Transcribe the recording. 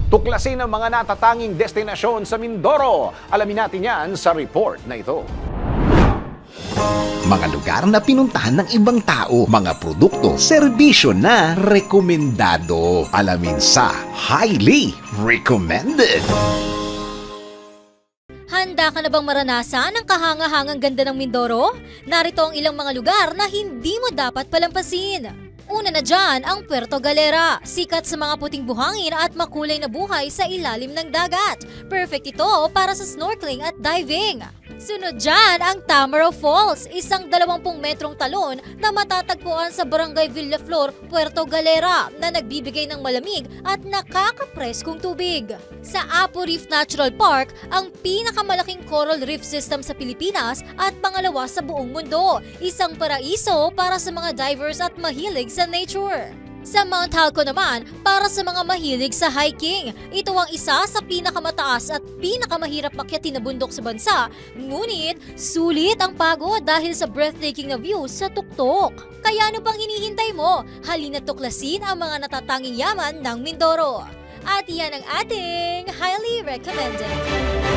Tuklasin ang mga natatanging destinasyon sa Mindoro. Alamin natin yan sa report na ito. Mga lugar na pinuntahan ng ibang tao, mga produkto, serbisyo na rekomendado. Alamin sa Highly Recommended. Handa ka na bang maranasan ang kahanga-hangang ganda ng Mindoro? Narito ang ilang mga lugar na hindi mo dapat palampasin. Una na dyan ang Puerto Galera, sikat sa mga puting buhangin at makulay na buhay sa ilalim ng dagat. Perfect ito para sa snorkeling at diving. Sunod dyan ang Tamaraw Falls, isang 20 metrong talon na matatagpuan sa Barangay Villaflor, Puerto Galera na nagbibigay ng malamig at nakakapreskong tubig. Sa Apo Reef Natural Park, ang pinakamalaking coral reef system sa Pilipinas at pangalawa sa buong mundo. Isang paraiso para sa mga divers at mahilig sa nature. Sa Mount Halco naman, para sa mga mahilig sa hiking, ito ang isa sa pinakamataas at pinakamahirap makyatin na bundok sa bansa. Ngunit, sulit ang pagod dahil sa breathtaking na views sa tuktok. Kaya ano pang hinihintay mo? Halina't tuklasin ang mga natatanging yaman ng Mindoro. At yan ang ating Highly Recommended.